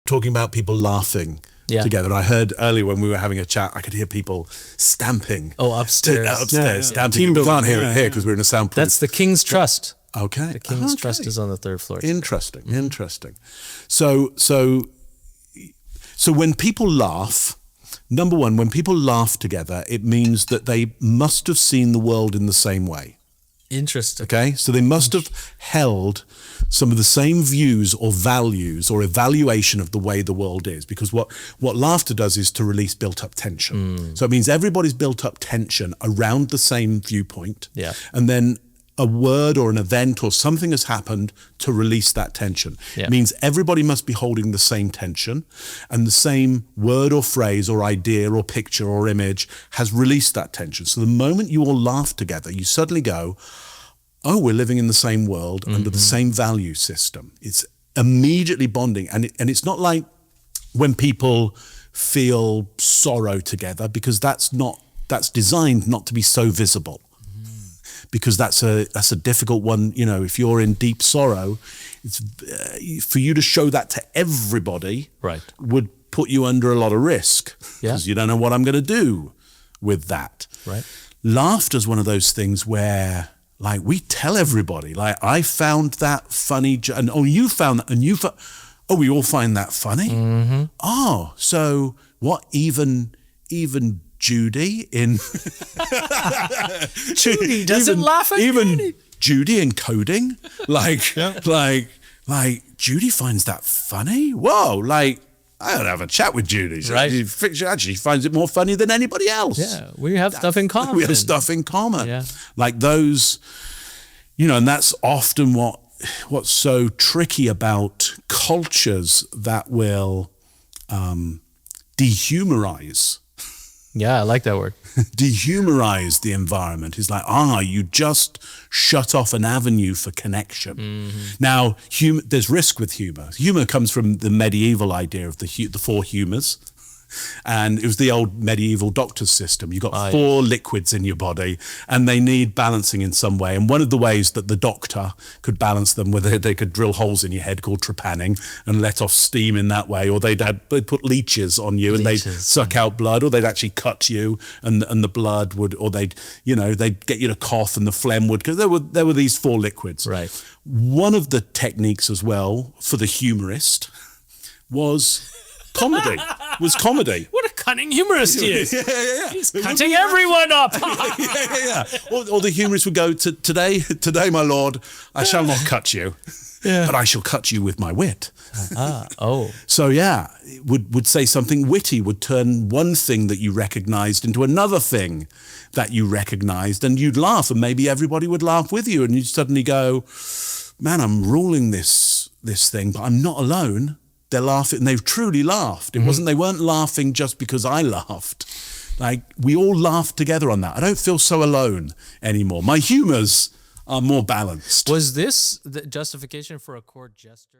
talking about people laughing together. I heard earlier when we were having a chat, I could hear people stamping. Oh, upstairs. Stamping. Team building. We can't hear it here because we're in a soundproof. That's the King's Trust. Okay. The King's Trust is on the 3rd floor. Interesting. So when people laugh, number one, when people laugh together, it means that they must have seen the world in the same way. Interesting. Okay, so they must have held some of the same views or values or evaluation of the way the world is, because what laughter does is to release built-up tension. So it means everybody's built up tension around the same viewpoint, and then a word or an event or something has happened to release that tension. It means everybody must be holding the same tension, and the same word or phrase or idea or picture or image has released that tension. So the moment you all laugh together, you suddenly go, oh, we're living in the same world under the same value system. It's immediately bonding. And it's not like when people feel sorrow together, because that's designed not to be so visible. Because that's a difficult one. You know, if you're in deep sorrow, it's for you to show that to everybody would put you under a lot of risk, because you don't know what I'm going to do with that. Laughter is one of those things where, like, we tell everybody, like, I found that funny, and oh, you found that, and oh, we all find that funny. Oh, so what? Even Judy in Judy doesn't laugh at even Judy in coding, like Judy finds that funny. Whoa, like, I gotta have a chat with Judy. She actually finds it more funny than anybody else. Yeah, we have stuff in common. We have stuff in common. Like those, you know, and that's often what's so tricky about cultures that will dehumorize. Yeah, I like that word. Dehumorize the environment. Is like, you just shut off an avenue for connection. Now, there's risk with humor. Humor comes from the medieval idea of the 4 humors. And it was the old medieval doctor's system. You've got 4 liquids in your body, and they need balancing in some way. And one of the ways that the doctor could balance them, whether they could drill holes in your head called trepanning and let off steam in that way, or they'd put leeches on you and they'd suck out blood, or they'd actually cut you and the blood would, or they'd get you to cough and the phlegm would, because there were these 4 liquids. One of the techniques as well for the humorist was comedy. What a cunning humorist he is. He's cutting everyone up. Or the humorist would go, today, my lord, I shall not cut you, but I shall cut you with my wit. So would say something witty, would turn one thing that you recognized into another thing that you recognized, and you'd laugh, and maybe everybody would laugh with you, and you'd suddenly go, man, I'm ruling this thing, but I'm not alone. They're laughing, and they've truly laughed. They weren't laughing just because I laughed. Like, we all laughed together on that. I don't feel so alone anymore. My humors are more balanced. Was this the justification for a court jester?